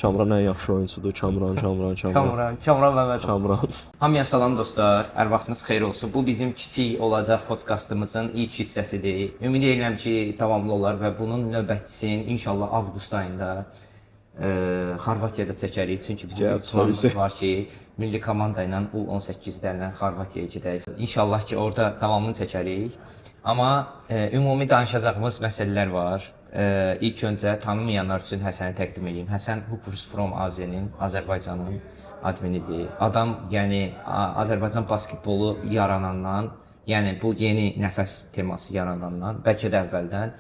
Kamran ən yaxşı oyunçudur. Kamran. Kamran Məmmədov. Kamran. Hamıya salam dostlar. Hər vaxtınız xeyir olsun. Bu bizim kiçik olacaq podkastımızın ilk hissəsidir. Ümid edirəm ki, davamlı olar və bunun növbətçisini inşallah avqust ayında Xorvatiyada çəkərik. Çünki bizim bir planımız var ki, milli komanda ilə U18-lərlə Xorvatiyaya gedək. İnşallah ki, orada davamını çəkərik. Amma ümumi danışacağımız məsələlər var. İlk öncə tanımayanlar üçün Həsəni təqdim edeyim. Həsən Hoopers from AZ'nin, Azərbaycanın adminidir. Adam, yəni Azərbaycan basketbolu yaranandan, yəni bu yeni nəfəs teması yaranandan, bəlkə də əvvəldən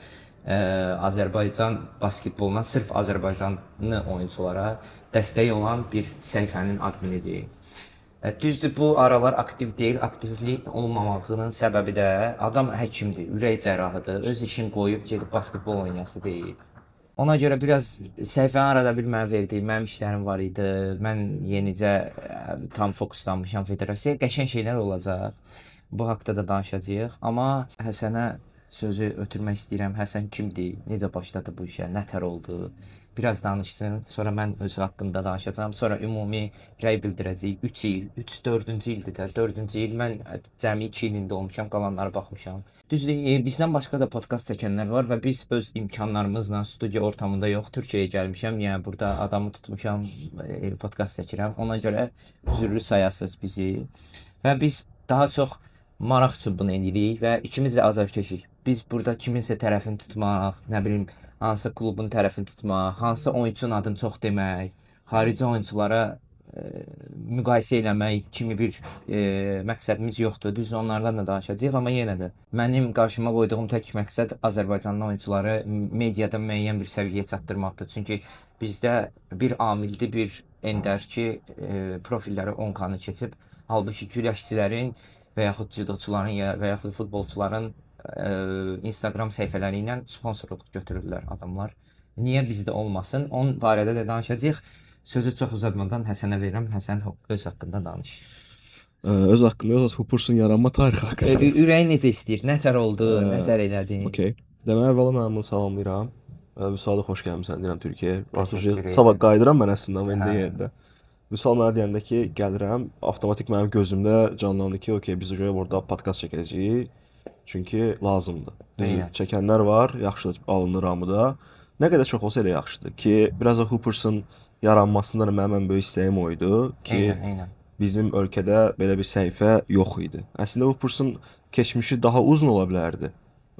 Azərbaycan basketboluna sırf Azərbaycanlı oyunçulara dəstək olan bir səhifənin adminidir. Düzdür, bu aralar aktiv deyil, aktivlik olmamasının səbəbi də adam həkimdir, ürək cərrahıdır, öz işini qoyub gedib basketbol oynayası deyil. Ona görə biraz səhifəni arada bir mənə verdi, mənim işlərim var idi, mən yenicə tam fokuslanmışam federasiyaya, qəşəng şeylər olacaq. Bu haqda da danışacağıq, amma Həsənə sözü ötürmək istəyirəm. Həsən kimdir, necə başladı bu işə, nətər oldu? Biraz danışsın, sonra mən öz haqqında danışacağam, sonra ümumi rəy bildirəcəyik. 3 il, 4-cü ildir də, 4-cü il mən cəmi 2 ilində olmuşam, qalanlara baxmışam. Düzdür, bizdən başqa da podkast çəkənlər var və biz öz imkanlarımızla studiya ortamında yox, Türkiyəyə gəlmişəm, yəni burada adamı tutmuşam, podkast çəkirəm. Ona görə üzürlü sayasınız bizi və biz daha çox maraq üçün bunu edirik və ikimiz də azarkeşik. Biz burada kiminsə tərəfini tutmaq, nə bilim, hansı klubun tərəfini tutmaq, hansı oyunçunun adını çox demək, xarici oyunçulara müqayisə eləmək kimi bir məqsədimiz yoxdur. Düz onlardan da danışacağıq, amma yenə də mənim qarşıma qoyduğum tək məqsəd Azərbaycanlı oyunçuları mediada müəyyən bir səviyyəyə çatdırmaqdır. Çünki bizdə bir amildir, bir ender ki, profilləri 10K-nı keçib, halbuki güləşçilərin və yaxud judoçuların və yaxud futbolçuların Instagram səhifələri ilə sponsorluq götürürlər adamlar. Niyə bizdə olmasın? Onun barədə də danışacağıq. Sözü çox uzatmadan Həsənə verirəm. Həsən öz haqqında danış. Öz haqqında yox, Hoopersun yaranma tarixi haqqında. Ürəyin necə istəyir? Nətər oldu? Nətər elədin? Okay. Demək, əvvəla mən bunu salamlayıram. Vüsal'a xoş gəlmisən deyirəm Türkiyəyə. Artıq sabah qayıdıram mən əslində, amma indi yerdə. Vüsal mənə deyəndə ki, gəlirəm, avtomatik mənim gözümdə canlandı ki, okey, biz burada podkast çəkəcəyik. Çünki lazımdır. Çəkənlər var, yaxşı alınır hamıda. Nə qədər çox olsa elə yaxşıdır ki, biraz da Hoopersun yaranmasında mənim ən böyük istəyim oydu ki, bizim ölkədə belə bir səhifə yox idi. Əslində Hoopersun keçmişi daha uzun ola bilərdi.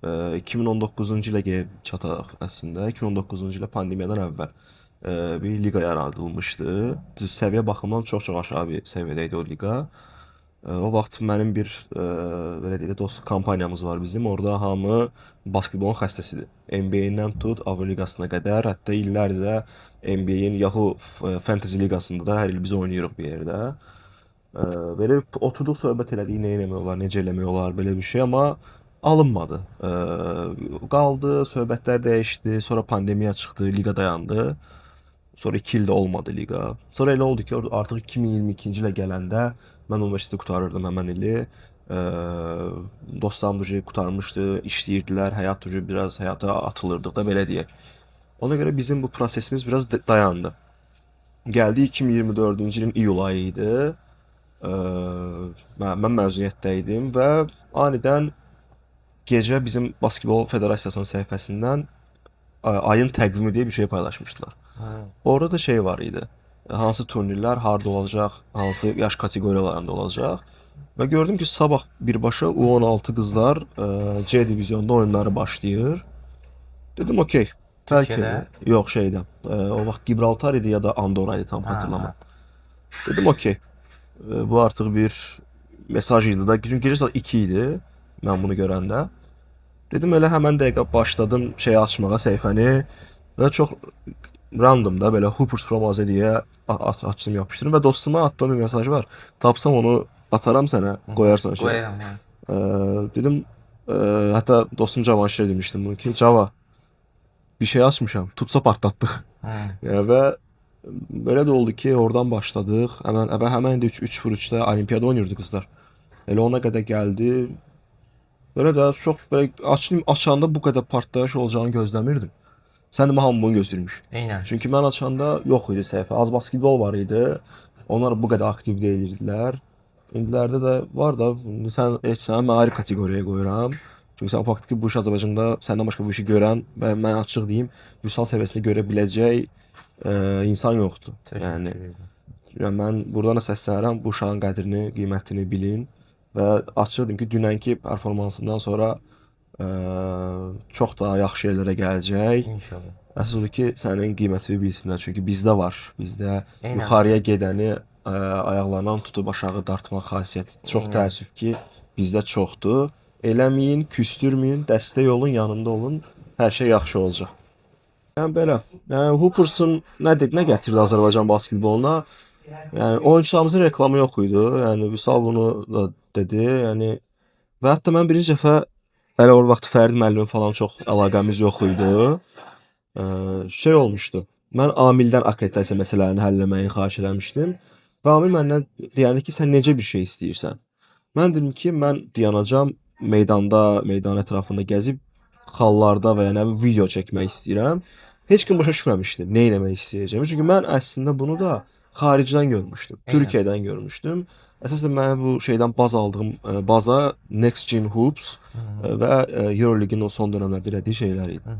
2019-cu ilə gəlib çataq əslində. 2019-cu ilə pandemiyadan əvvəl bir liqa yaradılmışdı. Düz səviyyə baxımından çox-çox aşağı bir səviyyədə idi o liqa. O vaxt mənim bir belə deyək də dost kampaniyamız var bizim. Orada hamı basketbolun xəstəsidir. NBA-dən tut Avroliqasına qədər, hətta illərdir də NBA-nin Yahoo Fantasy liqasında da hər il biz oynayırıq bir yerdə. Belə oturduq, söhbət elədik, nə eləmək olar, necə eləmək olar, belə bir şey, amma alınmadı. Qaldı, söhbətlər dəyişdi, sonra pandemiya çıxdı, liqa dayandı. Sonra 2 ildə olmadı liqa. Sonra elə oldu ki, artıq 2022-ci ilə gələndə mən universiteti qutarırdım həmən ili. Dostlarım da qutarmışdı, işləyirdilər, həyat biraz həyata atılırdıq da, belə deyək. Ona görə bizim bu prosesimiz biraz dayandı. Gəldi 2024-cü ilin iyul ayı idi. Mən məzuniyyətdə idim və anidən gecə bizim Basketbol Federasiyasının səhifəsindən ayın təqvimi deyə bir şey paylaşmışdılar. Orada da şey var idi. Hansı turnirlər harda olacaq, hansı yaş kateqoriyalarında olacaq. Və gördüm ki, sabah birbaşa U16 qızlar C diviziyonda oyunları başlayır. Dedim, okey. Türkiyədə? Yox, şeydə. O vaxt Gibraltar idi ya da Andorra idi, tam hatırlamam. Dedim, okey. Bu artıq bir mesaj idi da. Çünki gecə saat 2 idi mən bunu görəndə. Dedim, elə həmən dəqiqə başladım açmağa səhifəni və çox random da belə Hoopers from AZ deyə açdım, yapışdırdım və dostuma atdığım bir mesaj var. Tapsam onu ataram sənə, qoyarsan şey. Qoyaram. Dedim, hətta dostum Cavanşirə demişdim bunu ki, Cava, bir şey açmışam, tutsa partlatdıq. Və belə də oldu ki, oradan başladıq. Həmən də 3x3-də olimpiyada oynayırdı qızlar. Elə ona qədər gəldi. Belə də çox belə açanda bu qədər partlayış olacağını gözləmirdim. Sən demə hamı bunu gözləyirmiş. Eynən. Çünki mən açanda yox idi səhifə. Az basketbol var idi. Onlar bu qədər aktiv deyildilər. İndilərdə də var da, sən heç sən mən ayrı kateqoriyaya qoyuram. Çünki sən faktiki bu iş Azərbaycanda səndən başqa bu işi görən və mən açıq deyim, vüsal səviyyəsində görə biləcək insan yoxdur. Yəni mən buradan da səslənirəm, bu uşağın qədrini, qiymətini bilin və açıq deyim ki, dünənki performansından sonra çox daha yaxşı yerlərə gələcək. İnşallah. Əsas odur ki, sənin qiymətini bilsinlər. Çünki bizdə var. Bizdə Eynən. yuxarıya gedəni ayaqlarından tutub aşağı dartmaq xasiyyəti çox təəssüf ki, bizdə çoxdur. Eləməyin, küstürməyin, dəstək olun, yanında olun. Hər şey yaxşı olacaq. Yəni belə. Yəni Hoopers'ın nə gətirdi Azərbaycan basketboluna? Yəni oyunçularımızın reklamı yox idi. Yəni Vüsal bunu da dedi. Yəni və hətta mən birinci dəfə hələ o vaxt Fərid müəllimin falan çox əlaqəmiz yox idi. Şey olmuşdu. Mən Amildən akkreditasiya məsələlərini həll etməyini xahiş eləmişdim. Və Amil məndən deyəndi ki, sən necə bir şey istəyirsən? Mən dedim ki, mən dayanacam meydanda, meydan ətrafında gəzib xallarda və ya nə bilim video çəkmək istəyirəm. Heç kim başa düşməmişdi nə etmək istəyəcəyimi. Çünki mən əslində bunu da xaricdən görmüşdüm. Türkiyədən görmüşdüm. Əsasən mən bu şeydən baz aldığım baza Next Gen Hoops və EuroLeague-in o son dövrlərdə elədiyi şeylər idi.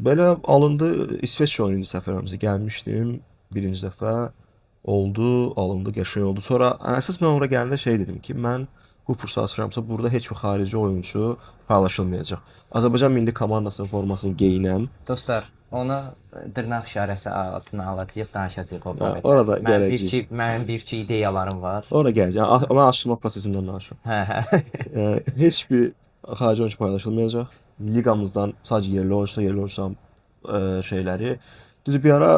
Belə alındı, İsveçrə oyunu səfərimizə gəlmişdim birinci dəfə. Oldu, alındı, qəşəng oldu. Sonra əsas mən ora gələndə şey dedim ki, mən Hooper-ı açıramsa burada heç bir xarici oyunçu paylaşılmayacaq. Azərbaycan milli komandasının formasını geyinən. Dostlar, onu dırnaq işarəsi altına alacağıq, danışacağıq o barədə. Orada gələcək. Mənim bir iki ideyalarım var. Ora gələcək. Yəni, mən açılma prosesindən danışıram. Heç bir xarici oyunçu paylaşılmayacaq. Liqamızdan sadəcə yerli oyunçuların şeyləri. Düzdür, bir ara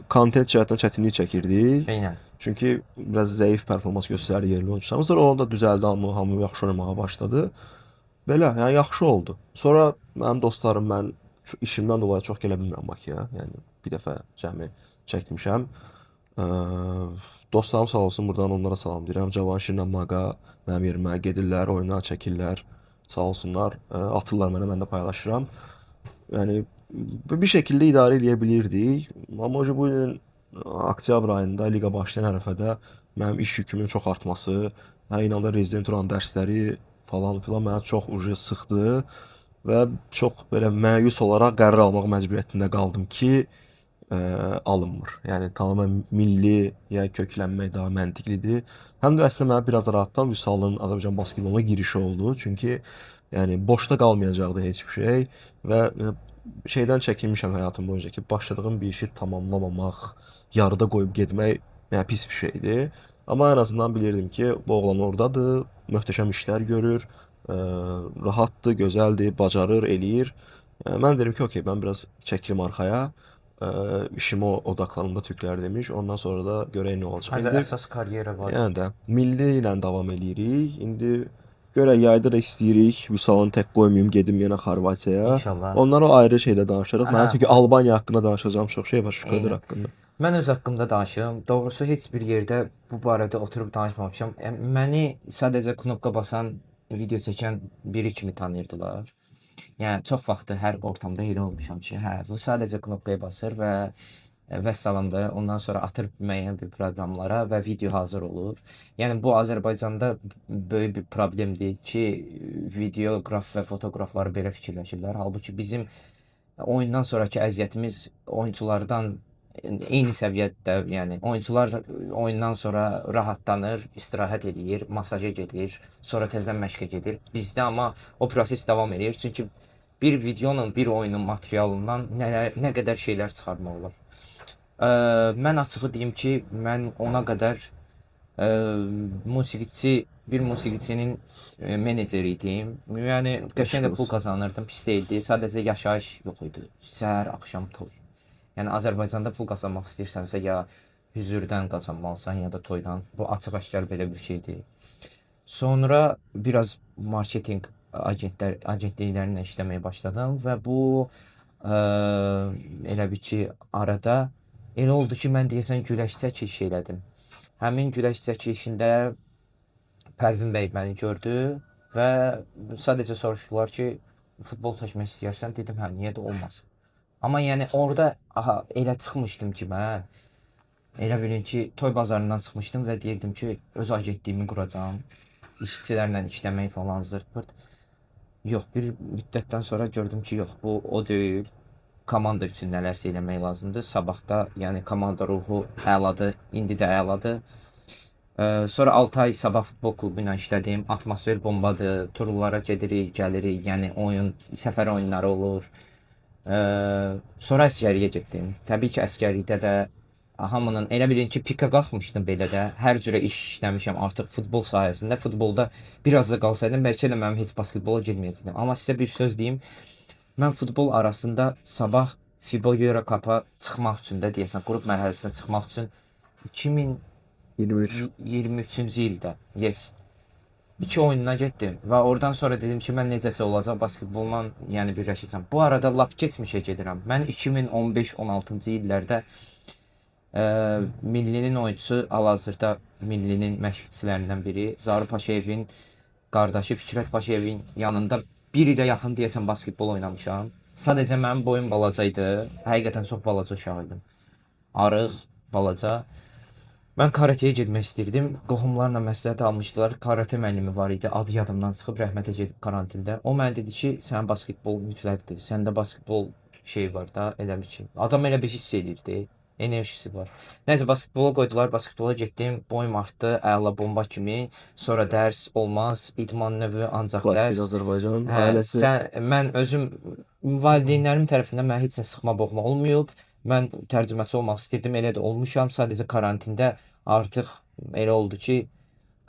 kontent cəhətdən çətinlik çəkirdik. Eynən. Çünki biraz zəif performans göstərir yerli oyunçularımız. Sonra onu da düzəldi, hamı yaxşı oynamağa başladı. Belə, yəni yaxşı oldu. Sonra mənim dostlarım, mən işimdən dolayı çox gələ bilmirəm Bakıya. Yəni bir dəfə cəmi çəkmişəm. Dostlarım sağ olsun, buradan onlara salam deyirəm. Cavanşirlə Maqa mənim yerimə gedirlər, oyunlar çəkirlər. Sağ olsunlar, atırlar mənə, mən də paylaşıram. Yəni bir şəkildə idarə edə bilirdik. Amma bu ilin oktyabr ayında liqa başlayan ərəfədə mənim iş yükümün çox artması, eyni anda rezident olan dərsləri falan filan mənə çox sıxdı və çox belə məyus olaraq qərar almaq məcburiyyətində qaldım ki, alınmır. Yəni tamamilə milliyə köklənmək daha məntiqlidir. Həm də əslində mənə biraz rahatdan Vüsalın Azərbaycan basketboluna girişi oldu. Çünki yəni boşda qalmayacaqdı heç bir şey və şeydən çəkinmişəm həyatım boyunca ki, başladığım bir işi tamamlamamaq, yarıda qoyub getmək yəni pis bir şeydir. Amma ən azından bilirdim ki, bu oğlan oradadır, möhtəşəm işlər görür, rahatdır, gözəldir, bacarır, eləyir. Mən dedim ki, okey, mən biraz çəkilim arxaya, işimə odaqlanımda Türklər demiş, ondan sonra da görək nə olacaq. Hələ əsas karyera var. Yəni də milli ilə davam eləyirik. İndi görək yayda da istəyirik. Vüsalını tək qoymayım, gedim yenə Xorvatiyaya. İnşallah. Onlar o ayrı şeylə danışarıq. Mən çünki Albaniya haqqında danışacağım çox şey var, Şükür haqqında. Mən öz haqqımda danışım. Doğrusu heç bir yerdə bu barədə oturub danışmamışam. Məni sadəcə knopka basan, video çəkən biri kimi tanıyırdılar. Yəni çox vaxtı hər ortamda elə olmuşam ki, bu sadəcə knopkaya basır və vəssalamda ondan sonra atır müəyyən bir proqramlara və video hazır olur. Yəni bu Azərbaycanda böyük bir problemdir ki, videoqraf və fotoqraflar belə fikirləşirlər. Halbuki bizim oyundan sonraki əziyyətimiz oyunçulardan eyni səviyyədə, yəni oyunçular oyundan sonra rahatlanır, istirahət edir, masaja gedir, sonra təzədən məşqə gedir. Bizdə amma o proses davam edir. Çünki bir videonun, bir oyunun materialından nə qədər şeylər çıxarmaq olar. Mən açığı deyim ki, mən ona qədər bir musiqiçinin meneceri idim. Yəni qəşəng də pul qazanırdım, pis deyildi. Sadəcə yaşayış yox idi. Səhər, axşam toy. Yəni Azərbaycanda pul qazanmaq istəyirsənsə ya hüzurdan qazanmalısan ya da toydan. Bu açıq-aşkar belə bir şeydir. Sonra biraz marketinq agentliklərlə işləməyə başladım və bu elə bir ki, arada elə oldu ki, mən deyəsən güləş çəkiş elədim. Həmin güləş çəkişində Pərvin bəy məni gördü və sadəcə soruşdular ki, futbol çəkmək istəyirsən? Dedim, hə, niyə də olmasın. Amma yəni orada aha elə çıxmışdım ki mən elə bilin ki toy bazarından çıxmışdım və deyirdim ki öz agentliyimi quracağam. İşçilərlə işləmək falan zırt pırt. Yox, bir müddətdən sonra gördüm ki, yox, bu o deyil. Komanda üçün nələrsə eləmək lazımdır. Sabahda, yəni komanda ruhu əladır, indi də əladır. Sonra 6 ay Sabah futbol klubu ilə işlədim. Atmosfer bombadır. Turlara gedirik, gəlirik. Yəni oyun, səfər oyunları olur. Sonra əsgərliyə getdim. Təbii ki, əsgərlikdə də hamının elə bilin ki, pika qalxmışdım belə də. Hər cürə iş işləmişəm artıq futbol sahəsində. Futbolda biraz da qalsaydım, bəlkə də mənim heç basketbola girməyəcəkdim. Amma sizə bir söz deyim. Mən futbol arasında Sabah FIBA Euro Cup-a çıxmaq üçün də deyəsən, qrup mərhələsinə çıxmaq üçün 23. 2023-cü ildə, yes, 2 oyununa getdim və oradan sonra dedim ki, mən necəsə olacaq basketbolla, yəni birləşəcəm. Bu arada lap keçmişə gedirəm. Mən 2015-16-cı illərdə Millinin oyunçusu, hal-hazırda Millinin məşqçilərindən biri, Zaur Paşayevin qardaşı Fikrət Paşayevin yanında bir ilə yaxın deyəsən basketbol oynamışam. Sadəcə mənim boyum balaca idi. Həqiqətən çox balaca uşaq idim. Arıq, balaca. Mən karateyə getmək istirdim. Qohumlarla məsləhət almışdılar. Karate müəllimi var idi. Adı yadımdan çıxıb rəhmətə gedib karantində. O mənə dedi ki, sənin basketbol mütləqdir. Səndə basketbol şey var da, elə bir ki. Adam elə bir hiss edirdi. Enerjisi var. Nəysə basketbola qoydular. Basketbola getdim. Boyum artdı. Əla bomba kimi. Sonra dərs olmaz. İdman növü ancaq Klassik dərs. Azərbaycan Hə, ailəsi. mən özüm valideynlərim tərəfindən mənə heç nə sıxma boğma olmayıb. Mən tərcüməçi olmaq istirdim, elə də olmuşam. Sadəcə karantində artıq elə oldu ki,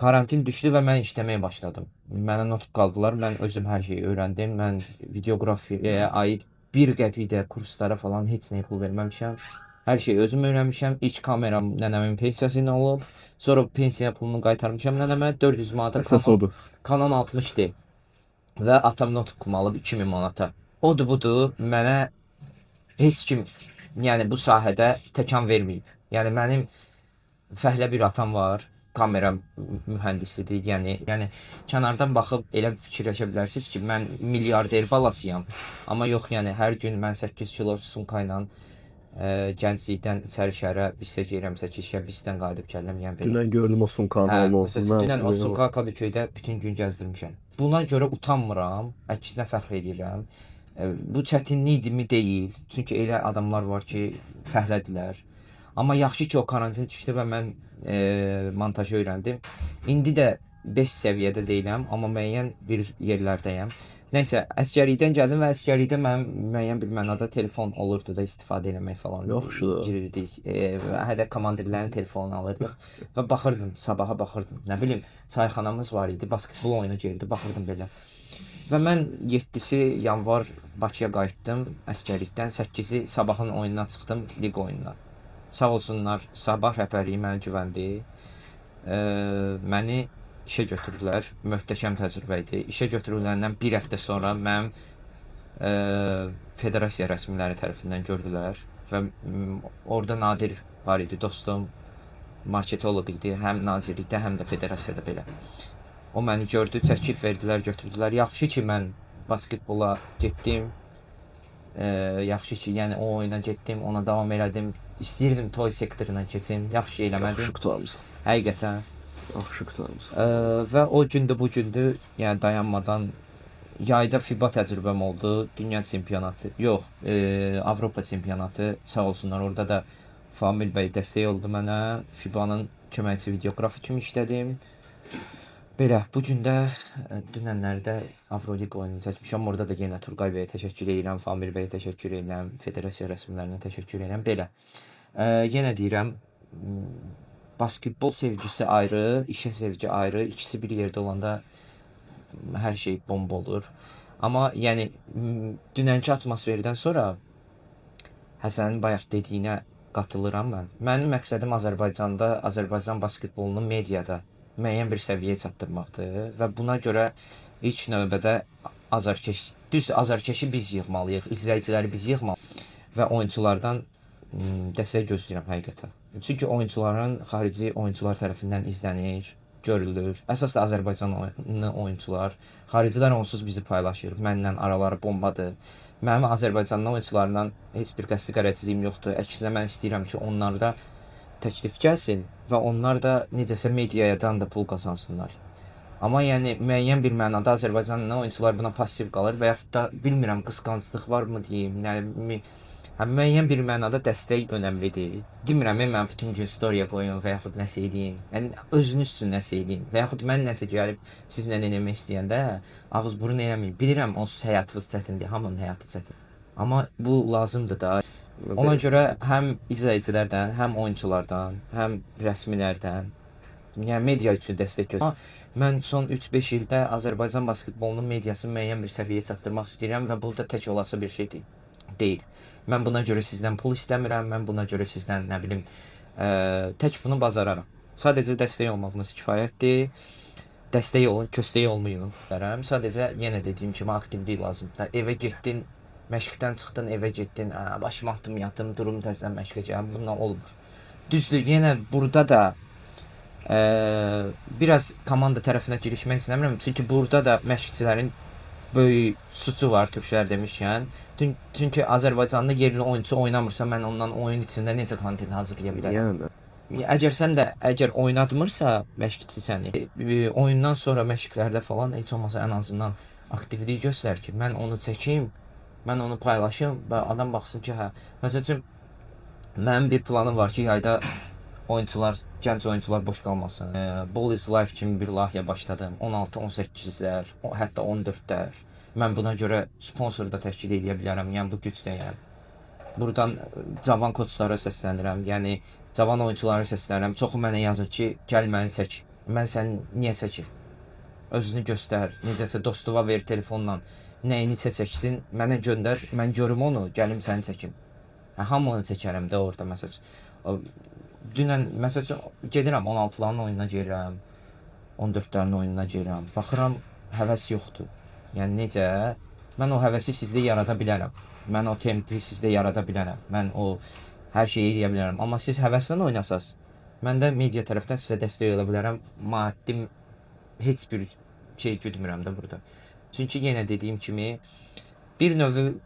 karantin düşdü və mən işləməyə başladım. Mənə notub qaldılar. Mən özüm hər şeyi öyrəndim. Mən videoqrafiyaya aid 1 qəpik də kurslara falan heç nəyə pul verməmişəm. Hər şeyi özüm öyrənmişəm. İlk kameram nənəmin pensiyası ilə olub. Sonra pensiya pulunu qaytarmışam nənəmə 400 manata. Əsas odur. Canon 60D və atam notebook alıb 2000 manata. Odur budur, mənə heç kim yəni bu sahədə təkan verməyib. Yəni mənim fəhlə bir atam var, kamera mühəndisidir. Yəni kənardan baxıb elə fikirləşə bilərsiniz ki, mən milyarder balasıyam. Amma yox, yəni hər gün mən 8 kilo sumka ilə gənclikdən içəri şəhərə bizə gəlirəm, 8 şəhər bizdən qayıdıb gəlirəm, yəni belə. Dünən gördüm o sumkanı Hə, olmasın. dünən o sumka Kadıköydə bütün gün gəzdirmişəm. Buna görə utanmıram, əksinə fəxr edirəm. Bu çətinlikmi deyil. Çünki elə adamlar var ki, fəhlədirlər. Amma yaxşı ki o karantin düşdü və mən montajı öyrəndim. İndi də 5 səviyyədə deyiləm, amma müəyyən bir yerlərdəyəm. Nəysə, əsgərlikdən gəldim və əsgərlikdə mənim müəyyən bir mənada telefon olurdu da istifadə eləmək falan. Yaxşıdır. Girirdik. Hələ komandirlərin telefonunu alırdıq və baxırdım, sabaha baxırdım. Nə bilim, çayxanamız var idi, basketbol oyunu gəldi, baxırdım belə. Və mən 7-si yanvar Bakıya qayıtdım əsgərlikdən, 8-i Sabahın oyununa çıxdım, liq oyununa. Sağ olsunlar, Sabah rəhbərliyi mənə güvəndi. Məni işə götürdülər. Möhtəşəm təcrübə idi. İşə götürüləndən bir həftə sonra mənim federasiya rəsmiləri tərəfindən gördülər və orada Nadir var idi, dostum, marketoloq idi, həm nazirlikdə, həm də federasiyada belə. O məni gördü, təklif verdilər, götürdülər. Yaxşı ki mən basketbola getdim. Yaxşı ki, yəni o oyuna getdim, ona davam elədim. İstəyirdim toy sektoruna keçim, yaxşı eləmədim. Yaxşı qutarmısan. Həqiqətən. Yaxşı qutarmısan. Və o gündür bu gündür, yəni dayanmadan yayda FIBA təcrübəm oldu, dünya çempionatı, yox, Avropa çempionatı, sağ olsunlar, orada da Famil bəy dəstək oldu mənə, FIBA-nın köməkçi videoqrafı kimi işlədim. Belə, bu gün də dünənlərdə Avroliqa oyununu çəkmişəm, orada da yenə Turqay bəyə təşəkkür edirəm, Famil bəyə təşəkkür edirəm, federasiya rəsmilərinə təşəkkür edirəm, belə. Yenə deyirəm, basketbol sevgisi ayrı, işə sevgi ayrı, ikisi bir yerdə olanda hər şey bomba olur. Amma yəni dünənki atmosferdən sonra Həsənin bayaq dediyinə qatılıram mən. Mənim məqsədim Azərbaycanda, Azərbaycan basketbolunu mediada müəyyən bir səviyyəyə çatdırmaqdır və buna görə ilk növbədə azarkeşi biz yığmalıyıq, izləyiciləri biz yığmalıyıq və oyunçulardan dəstək gözləyirəm həqiqətən. Çünki oyunçuların xarici oyunçular tərəfindən izlənir, görülür. Əsas da Azərbaycan oyunçular, xaricilər onsuz bizi paylaşır. Mənlə araları bombadır. Mənim Azərbaycandan oyunçularla heç bir qəsdi qərəzliyim yoxdur. Əksinə mən istəyirəm ki, onlar da təklif gəlsin və onlar da necəsə mediadan da pul qazansınlar. Amma yəni müəyyən bir mənada Azərbaycanlı oyunçular buna passiv qalır və yaxud da bilmirəm qısqanclıq varmı deyim, nəmi. Müəyyən bir mənada dəstək önəmlidir. Demirəm mən bütün gün storyya qoyum və yaxud nəsə edeyim. Yəni özünüz üçün nəsə edin və yaxud mən nəsə gəlib sizlə eləmək istəyəndə ağız burun eləməyin. Bilirəm onsuz həyatınız çətindir, hamının həyatı çətin. Amma bu lazımdır da. Ona görə həm izləyicilərdən, həm oyunçulardan, həm rəsmilərdən, yəni media üçün dəstək gözləyirəm. Mən son 3-5 ildə Azərbaycan basketbolunun mediasını müəyyən bir səviyyəyə çatdırmaq istəyirəm və bu da tək olası bir şey deyil. Mən buna görə sizdən pul istəmirəm, mən buna görə sizdən nə bilim tək bunu bazararam. Sadəcə dəstək olmağınız kifayətdir. Dəstək olun, köstək olmayın. Sadəcə yenə dediyim kimi aktivlik lazımdır. Evə getdin, məşqdən çıxdın, evə getdin, başımı atdım, yatım, durum təzədən məşqə gəlim. Bundan olmur. Düzdür, yenə burada da biraz komanda tərəfinə girişmək istəmirəm. Çünki burada da məşqçilərin böyük suçu var, türklər demişkən. Çünki Azərbaycanda yerli oyunçu oynamırsa, mən ondan oyun içində necə kontent hazırlaya bilərəm? Əgər oynatmırsa məşqçi səni, oyundan sonra məşqlərdə falan heç olmasa ən azından aktivlik göstər ki, mən onu çəkim, mən onu paylaşım və adam baxsın ki, hə, məsəl üçün mənim bir planım var ki, yayda oyunçular, gənc oyunçular boş qalmasın. Ball is Life kimi bir layihə başladım. 16-18-lər, hətta 14-lər. Mən buna görə sponsor da təşkil edə bilərəm. Yəni bu gücdəyəm. Buradan cavan koçlara səslənirəm. Yəni cavan oyunçulara səslənirəm. Çoxu mənə yazır ki, gəl məni çək. Mən səni niyə çəkim? Özünü göstər. Necəsə dostuna ver telefonla. Nəyini çəksin, mənə göndər. Mən görüm onu, gəlim səni çəkim. Hamını çəkərəm də orada məsəl. Dünən məsəl üçün gedirəm 16-ların oyununa girirəm. 14-lərin oyununa girirəm. Baxıram, həvəs yoxdur. Yəni necə? Mən o həvəsi sizdə yarada bilərəm. Mən o tempi sizdə yarada bilərəm. Mən o hər şeyi edə bilərəm. Amma siz həvəslə oynasaz, mən də media tərəfdən sizə dəstək ola bilərəm. Maddi heç bir şey güdmürəm də burada. Çünki yenə dediyim kimi bir növ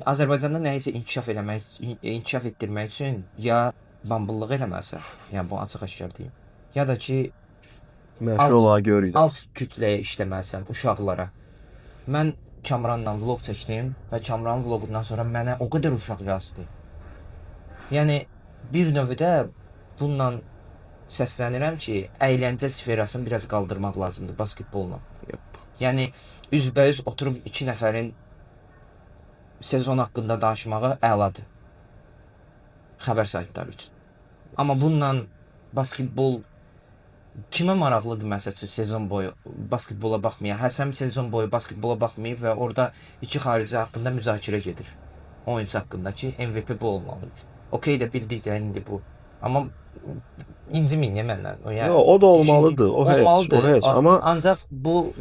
Azərbaycanda nəyisə inkişaf etdirmək üçün ya bambıllıq eləməlisən, yəni bu açıq-aşkar deyim. Ya da ki məşğul görürük. Alt kütləyə işləməlisən, uşaqlara. Mən Kamranla vlog çəkdim və Kamranın vloqundan sonra mənə o qədər uşaq yazdı. Yəni bir növdə bununla səslənirəm ki, əyləncə sferasını biraz qaldırmaq lazımdır basketbolla. Yəni üzbəüz oturub 2 nəfərin sezon haqqında danışmağı əladır. Xəbər saytları üçün. Amma bununla basketbol kimə maraqlıdır məsəl üçün sezon boyu basketbola baxmaya? Həsən sezon boyu basketbola baxmayıb və orada 2 xarici haqqında müzakirə gedir. Oyunçu haqqında ki, MVP bu olmalıdır. Okey də bildik də indi bu. Amma inciməyin məndən. Yəni, o da olmalıdır. O heç. Amma ancaq bu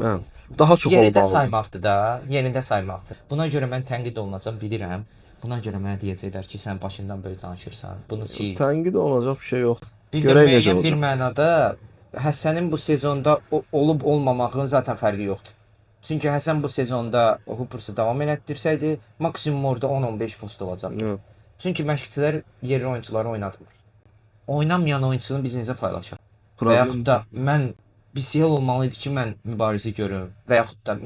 daha çox olmalıdır. Yerində saymaqdır da, yerində saymaqdır. Buna görə mən tənqid olunacam, bilirəm. Buna görə mənə deyəcəklər ki, sən başından böyük danışırsan. Bunu sil. Tənqid olunacaq bir şey yoxdur. Müəyyən bir mənada Həsənin bu sezonda olub olmamağının zaten fərqi yoxdur. Çünki Həsən bu sezonda Hoopers'ı davam elətdirsəydi, maksimum orada 10-15 post olacaqdı. Çünki məşqçilər yerli oyunçuları oynatmır. Oynamayan oyunçunu biz necə paylaşaq? Və yaxud da mən BCL olmalıydı ki, mən mübarizə görüm. Və yaxud da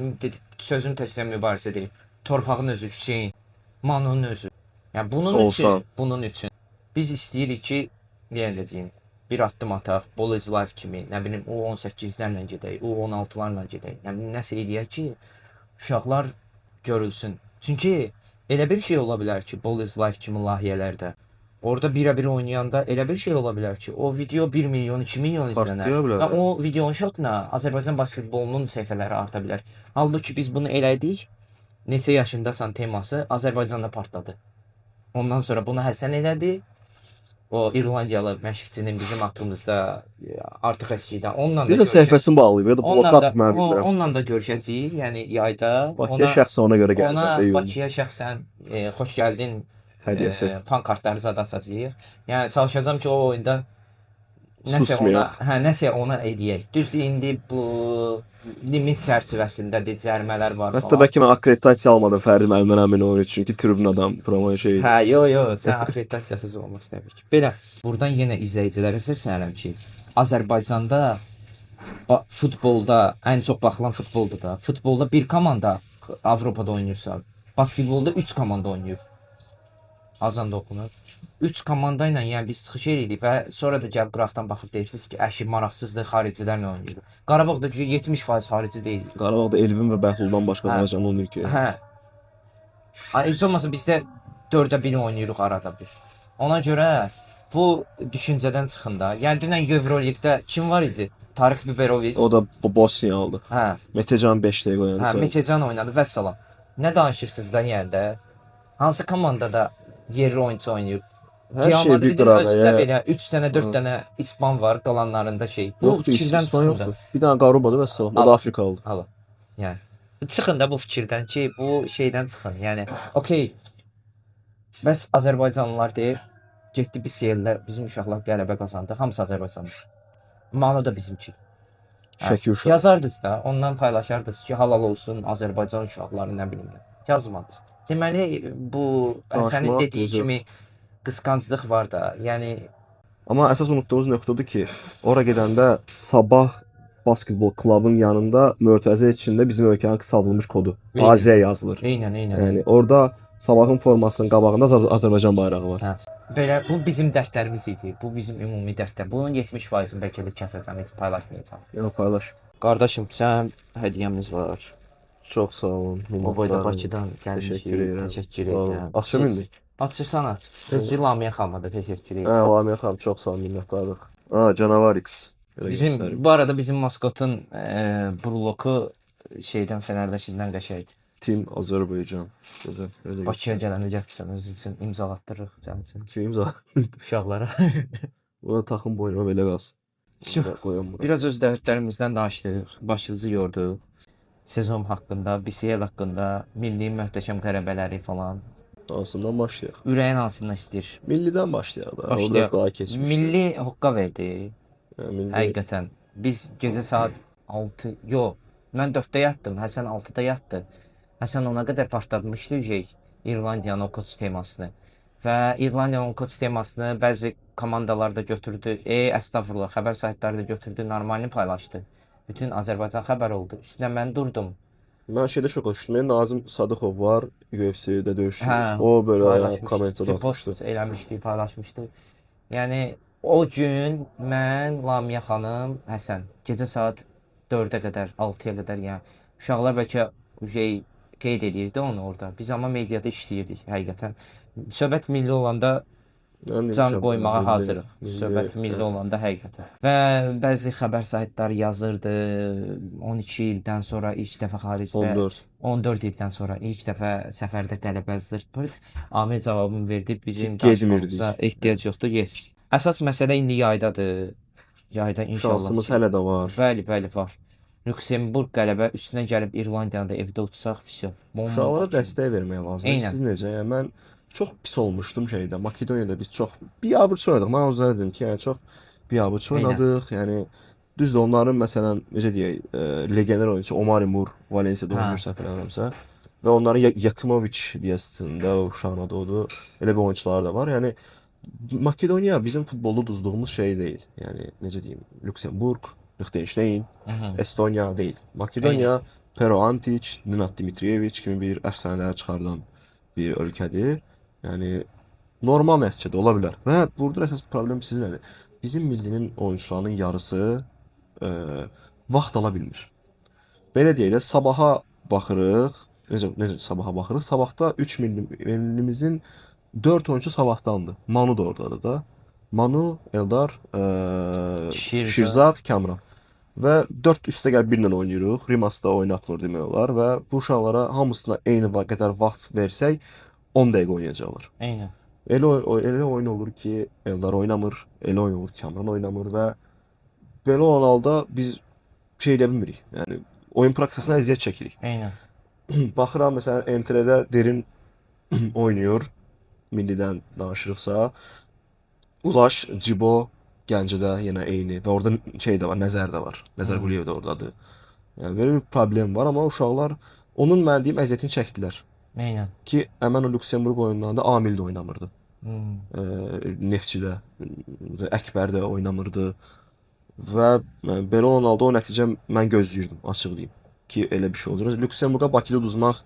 sözüm təkcə mübarizə deyil. Torpağın özü, Hüseyin, Manunun özü. Yəni bunun üçün biz istəyirik ki, yenə də deyim, bir addım ataq, Ball is Life kimi, nə bilim U18-lərlə gedək, U16-larla gedək. Nə bilim nəsə eləyək ki, uşaqlar görülsün. Çünki elə bir şey ola bilər ki, Ball is Life kimi layihələrdə orada birə-bir oynayanda elə bir şey ola bilər ki, o video 1 milyon, 2 milyon izlənər və o videonun şotuna Azərbaycan basketbolunun səhifələri arta bilər. Halbuki biz bunu elədik, neçə yaşındasan teması Azərbaycanda partladı. Ondan sonra bunu Həsən elədi. O İrlandiyalı məşqçinin bizim haqqımızda artıq əskidən onunla da səhifəsini bağlayıb ya da blokat mənim. Onunla da görüşəcəyik. Yəni yayda Bakıya şəxsən ona görə gələcəm. Bakıya şəxsən xoş gəldin hədiyyəsi pankartları zad açacağıq. Yəni çalışacağam ki, o oyunda Susmayaq. Nəsə ona eləyək. Düzdür, indi bu limit çərçivəsindədir, cərimələr var Hətta falan. bəlkə mən akkreditasiya almadım Fərdi müəllimdən əmin olun çünki tribün adam promo şey. Yo, sən akkreditasiyasız olmaz təbii ki. Belə, buradan yenə izləyicilərə səslənirəm ki, Azərbaycanda futbolda ən çox baxılan futboldur da. Futbolda bir komanda Avropada oynayırsa, basketbolda 3 komanda oynayır. Azan da oxunur. 3 komanda ilə yəni biz çıxış edirik və sonra da gəlib qıraqdan baxıb deyirsiniz ki, əşi maraqsızdır, xaricilərlə oynayır. Qarabağda 70% xarici deyil. Qarabağda Elvin və Bəhluldan başqa Azərbaycan oynayır ki. Heç olmasa bizdə 4-ə 1 oynayırıq arada bir. Ona görə bu düşüncədən çıxın da. Yəni dünən Euroleague-də kim var idi? Tarık Biberovic. O da Bosniyalıdır. Metecan 5 dəqiqə oynadı. Metecan oynadı vəssalam. Nə danışırsınız da yəni də? Hansı komandada yerli oyunçu oynayır? Hər şey bir qırağa. Özündə belə 3 dənə, 4 dənə İspan var, qalanlarında şey. Bu fikirdən çıxın da. Bir dənə Qarubadır vəssalam. O da Afrikalıdır. Allah. Yəni çıxın da bu fikirdən ki, bu şeydən çıxın. Yəni okey. Bəs Azərbaycanlılar deyir, getdi bir yerlər bizim uşaqlar qələbə qazandı. Hamısı Azərbaycanlı. Mano da bizimki. Şəki uşaq. Yazardınız da, ondan paylaşardınız ki, halal olsun Azərbaycan uşaqları nə bilim nə. Yazmadınız. Deməli bu sənin dediyi kimi qısqanclıq var da. Yəni amma əsas unutduğunuz nöqtə odur ki, ora gedəndə Sabah basketbol klubunun yanında Mörtəzə içində bizim ölkənin qısaldılmış kodu AZ yazılır. Eynən. Yəni orada Sabahın formasının qabağında Azərbaycan bayrağı var. Belə bu bizim dərdlərimiz idi. Bu bizim ümumi dərdlər. Bunun 70%-ni bəlkə də kəsəcəm, heç paylaşmayacağam. Yox, paylaş. Qardaşım, sən hədiyyəmiz var. Çox sağ olun. O boyda Bakıdan gəlmişik. Təşəkkür edirəm. Açım indi. Açırsan aç. Sizi Lamiyə xanıma da təşəkkür edirəm. Lamiyə xanım, çox sağ olun, minnətdarlıq. Canavar X. Bu arada bizim maskotun burloku şeydən Fənərdəkindən qəşəngdir. Team Azərbaycan. Gözəl. Bakıya gələndə gətirsən özün üçün imzalatdırırıq sənin üçün. Kim imza? Uşaqlara. Buna taxım boynuma belə qalsın. Biraz öz dərdlərimizdən danışdıq, başınızı yorduq. Sezon haqqında, BCL haqqında, milli möhtəşəm qələbələri falan. Hansından başlayaq? Ürəyin hansından istəyir? Millidən başlayaq da. O biraz daha keçmiş. Milli hoqqa verdi. Həqiqətən. Biz gecə saat 6, yox, mən 4-də yatdım, Həsən 6-da yatdı. Həsən ona qədər partlatmışdı İrlandiyanın o koç temasını. Və İrlandiyanın o koç temasını bəzi komandalar da götürdü. Əstəğfurullah, xəbər saytları da götürdü, normalini paylaşdı. Bütün Azərbaycan xəbər oldu. Üstünə mən durdum. Mən şeydə şok olmuşdum. Nazım Sadıxov var, UFC-də döyüşçümüz. O belə kommentdə atmışdı. Eləmişdi, paylaşmışdı. Yəni o gün mən, Lamiyə xanım, Həsən gecə saat 4-ə qədər, 6-ya qədər, yəni uşaqlar bəlkə qeyd edirdi onu orada. Biz amma mediada işləyirdik həqiqətən. Söhbət milli olanda can qoymağa hazırıq. Söhbət milli olanda həqiqətən. Və bəzi xəbər saytları yazırdı 12 ildən sonra ilk dəfə xaricdə 14 ildən sonra ilk dəfə səfərdə qələbə zırt-pırt. Amir cavabını verdi. Bizim danışmamıza ehtiyac yoxdur. Yes. Əsas məsələ indi yaydadır. Yayda inşallah. Şansımız hələ də var. Bəli, var. Lüksemburq qələbə üstünə gəlib İrlandiyanı da evdə utsaq, vəsə. Uşaqlara dəstək vermək lazımdır. Siz necə? Yəni mən çox pis olmuşdum şeydə. Makedoniyada biz çox biabırçı oynadıq. Mən özləri dedim ki, yəni çox biabırçı oynadıq. Yəni düzdür onların məsələn necə deyək, legioner oyunçu Omar Mur Valensiyada oynayır səhv eləmirəmsə və onların Yakimovic Viestində uşağın adı odur. Elə bir oyunçuları da var. Yəni Makedoniya bizim futbolda uduzduğumuz şey deyil. Yəni necə deyim, Lüksemburq, Liechtenstein, Estoniya deyil. Makedoniya Pero Antic, Nenad Dimitriyevic kimi bir əfsanələr çıxardan bir ölkədir. Yəni normal nəticədə ola bilər. Və burada əsas problem sizin nədir? Bizim millinin oyunçularının yarısı vaxt ala bilmir. Belə deyək də Sabaha baxırıq. Necə Sabaha baxırıq? Sabahda 3 millimizin 4 oyunçu Sabahdandır. Manu da oradadır da. Manu, Eldar, Şirzad, Kamran. Və 4 üstə gəlib birlə oynayırıq. Rimasda oynatmır demək olar və bu uşaqlara hamısına eyni qədər vaxt versək 10 dəqiqə oynayacaqlar. Eynən. Elə oyun olur ki, Eldar oynamır, elə oyun olur ki, Kamran oynamır və belə olan halda biz şey edə bilmirik. Yəni oyun praktikasına əziyyət çəkirik. Eynən. Baxıram məsələn MTR-də Derin oynayır. Millidən danışırıqsa, Ulaş, Cibo, Gəncədə yenə eyni və orada şey də var, Nəzər də var. Nəzər Quliyev də ordadır. Yəni belə bir problem var, amma uşaqlar onun mən deyim əziyyətini çəkdilər. Eynən. Ki həmən o Lüksemburq oyunlarında Amil də oynamırdı. Neftçidə Əkbər də oynamırdı və belə olan halda o nəticə mən gözləyirdim, açıq deyim ki, elə bir şey olacaq. Lüksemburqa Bakıda uduzmaq,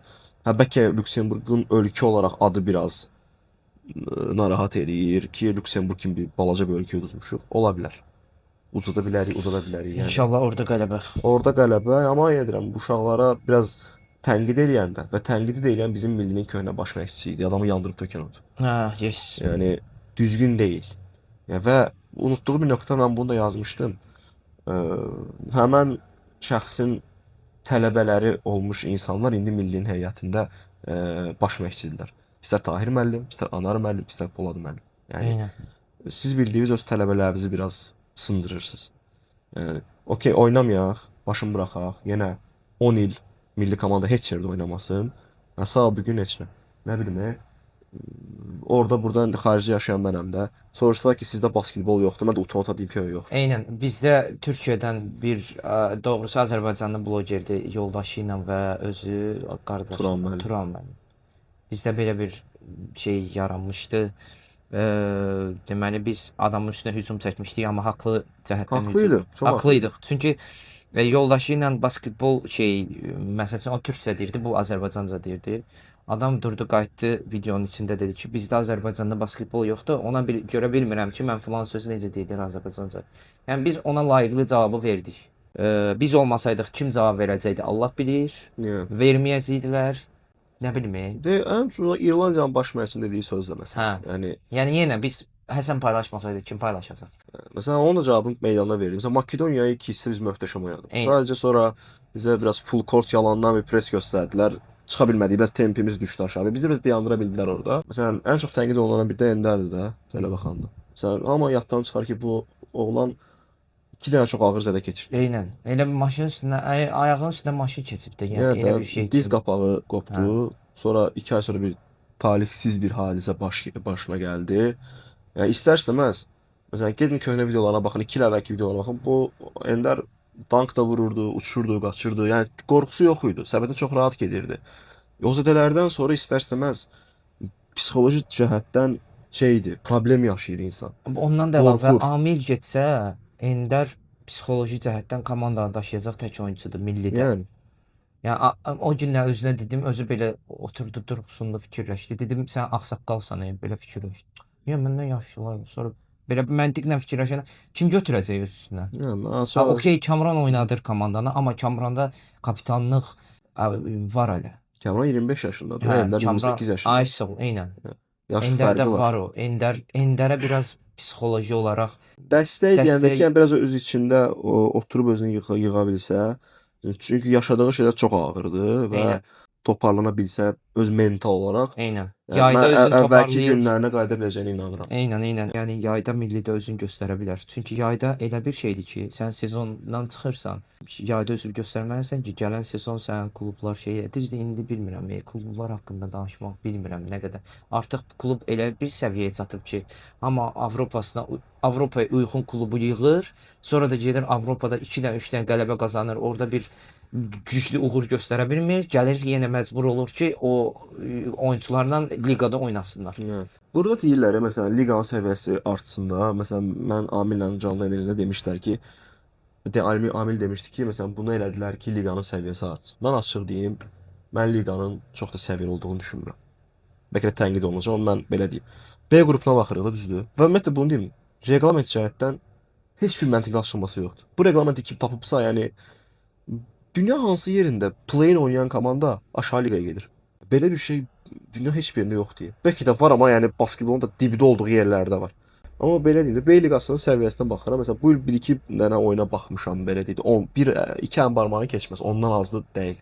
bəlkə Lüksemburqun ölkə olaraq adı biraz narahat eləyir ki, Lüksemburq kimi bir balaca bir ölkə uduzmuşuq. Ola bilər. Ududa bilərik, udada bilərik. Yəni. İnşallah orada qələbə. Orada qələbə, amma edirəm bu uşaqlara biraz tənqid eləyəndə və tənqidi də eləyən bizim millinin köhnə baş məşqçisi idi. Adamı yandırıb tökən odur. Hə, yes. Yəni düzgün deyil. Ya və unutduğum bir nöqtə mən bunu da yazmışdım. Həmən şəxsin tələbələri olmuş insanlar indi millinin heyətində baş məşqçidirlər. İstər Tahir müəllim, istər Anar müəllim, istər Polad müəllim. Yəni siz bildiyiniz öz tələbələrinizi biraz sındırırsınız. Okey, oynamayaq, başını buraxaq. Yenə 10 il milli komanda heç yerdə oynamasın. Sağ bu gün heç nə. Nə bilim, orada burada xarici yaşayan mənəm də. Soruşdular ki, sizdə basketbol yoxdur. Mən də utanota deyim ki, yox. Eynən. Bizdə Türkiyədən bir doğrusu Azərbaycanlı blogerdir, yoldaşı ilə və özü qardaşı Turan müəllim. Turan müəllim. Bizdə belə bir şey yaranmışdı. Deməli biz adamın üstünə hücum çəkmişdik, amma haqlı cəhətdən Haqlıydıq, çox haqlıydıq. Çünki yoldaşı ilə basketbol məsələn o türkcə deyirdi, bu Azərbaycanca deyirdi. Adam durdu, qayıtdı videonun içində dedi ki, bizdə Azərbaycanda basketbol yoxdur. Ona görə bilmirəm ki, mən filan sözü necə deyilir Azərbaycanca. Yəni biz ona layiqli cavabı verdik. Biz olmasaydıq kim cavab verəcəkdi Allah bilir. Verməyəcəkdilər. Nə bilim. Ən çox İrlandiyanın baş məşqçisinin dediyi söz də məsələn. Yəni yenə biz Həsən paylaşmasaydı kim paylaşacaq? Məsələn onun da cavabını meydanda verir. Məsələn Makedoniyayı iki hissə biz möhtəşəm oynadık. Sadəcə sonra bizə biraz full court yalandan bir pres göstərdilər. Çıxa bilmədik, biraz tempimiz düşdü aşağı. Bizi biraz dayandıra bildilər orada. Məsələn ən çox tənqid olunan bir də Endərdir də, belə baxanda. Məsələn amma yaddan çıxar ki, bu oğlan 2 dənə çox ağır zədə keçirdi. Eynən. Elə bir maşının üstündə, ayağının üstündə maşın keçib də, yəni elə bir şey. Diz qapağı qopdu. Sonra 2 ay sonra bir talihsiz bir hadisə başına gəldi. Yəni istər-istəməz, məsələn gedin köhnə videolarına baxın, 2 il əvvəlki videolarına baxın. Bu Ender dank da vururdu, uçurdu, qaçırdı. Yəni qorxusu yox idi. Səbətə çox rahat gedirdi. O zədələrdən sonra istər-istəməz psixoloji cəhətdən şeydi, problem yaşayır insan. Ondan da əlavə Amil getsə, Ender psixoloji cəhətdən komandanı daşıyacaq tək oyunçudur millidə. Yəni o günlər özünə dedim, özü belə oturdu, durğusunda fikirləşdi. Dedim sən ağsaqqalsan, belə fikirləşdi. Yəni məndən yaşlılar. Sonra belə məntiqlə fikirləşəndə kim götürəcək öz üstünə? Okey, Kamran oynadır komandanı, amma Kamranda kapitanlıq var hələ. Kamran 25 yaşındadır. Ender 28 yaşındadır. Ay sağ ol, eynən. Enderdə var o. Enderə biraz psixoloji olaraq dəstək deyəndə ki, biraz öz içində oturub özünü yığa bilsə, çünki yaşadığı şeylər çox ağırdır və toparlana bilsə öz mental olaraq. Eynən. Yayda özünü toparlayır. Əvvəlki günlərinə qayıda biləcəyinə inanıram. Eynən. Yəni yayda millidə özünü göstərə bilər. Çünki yayda elə bir şeydir ki, sən sezondan çıxırsan, yayda özünü göstərməlisən ki, gələn sezon sənin klublar düzdür, indi bilmirəm, klublar haqqında danışmaq bilmirəm nə qədər. Artıq klub elə bir səviyyəyə çatıb ki, amma Avropaya uyğun klubu yığır, sonra da gedir Avropada 2-dən 3-dən qələbə qazanır, orada bir güclü uğur göstərə bilmir, gəlir yenə məcbur olur ki, o oyunçularla liqada oynasınlar. Burada deyirlər, məsələn, liqanın səviyyəsi artsın da, məsələn, mən Amillə canlı yayında demişlər ki, Amil demişdi ki, məsələn, bunu elədilər ki, liqanın səviyyəsi artsın. Mən açıq deyim, mən liqanın çox da səviyyəli olduğunu düşünmürəm. Bəlkə də tənqid olunacaq, amma mən belə deyim. B qrupuna baxırıq da, düzdür. Və ümumiyyətlə bunu deyim, reqlament cəhətdən heç bir məntiqli açılması yoxdur. Bu reqlamenti kim tapıbsa, yəni dünya hansı yerində play-in oynayan komanda aşağı liqaya gedir. Belə bir şey dünya heç bir yerində yoxdur. Bəlkə də var, amma yəni basketbolun da dibdə olduğu yerlərdə var. Amma belə deyim də, B liqasının səviyyəsinə baxıram. Məsələn, bu il 1-2 dənə oyuna baxmışam, belə deyim. 1-2 ən barmağını keçməz, ondan azlı deyil.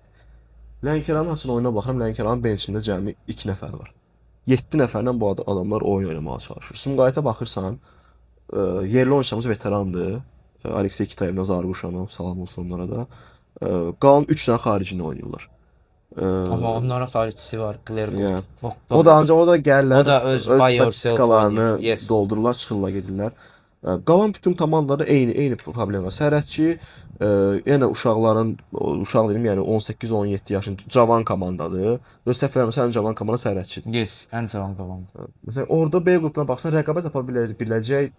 Lənkəranın açın oyuna baxıram, Lənkəranın bençində cəmi 2 nəfər var. 7 nəfərlə bu adamlar oyun oynamağa çalışır. Sumqayıta baxırsan, yerli oyunçumuz veterandır. Aleksey Kitayev, Nazar Quşanov, salam olsun onlara da. Qalan 3 dənə xaricində oynayırlar. Amma onların xaricisi var, Clearwood. O da ancaq o da gəlirlər, öz statistikalarını doldururlar, çıxırlar, gedirlər. Qalan bütün komandalarda eyni problem var. Sərhədçi yenə uşaq dedim, yəni 18-17 yaşın cavan komandadır. Və səhv eləmirəmsə cavan komanda sərhədçidir. Yes, ən cavan komanda. Məsələn, orada B qrupuna baxsan rəqabət apa biləcək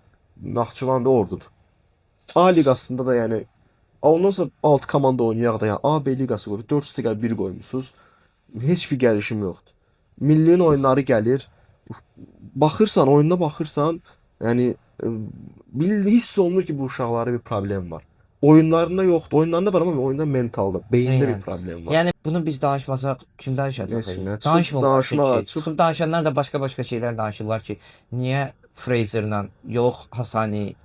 Naxçıvan da Ordudur. A liqasında da yəni ondan sonra 6 komanda oynayaq da, yəni A B liqası qoyub 4 üstə 1 qoymusunuz. Heç bir gəlişim yoxdur. Millinin oyunları gəlir. Baxırsan, oyununa baxırsan, yəni hiss olunur ki, bu uşaqlarda bir problem var. Oyunlarında yoxdur. Oyunlarında var amma oyunda mentalda, beyində bir problem var. Yəni bunu biz danışmasaq kim danışacaq? Neyse, Danışmırlar danışmaq- ki. Çıxıb danışanlar da başqa şeylər danışırlar ki, niyə Fraser'la yox Hasani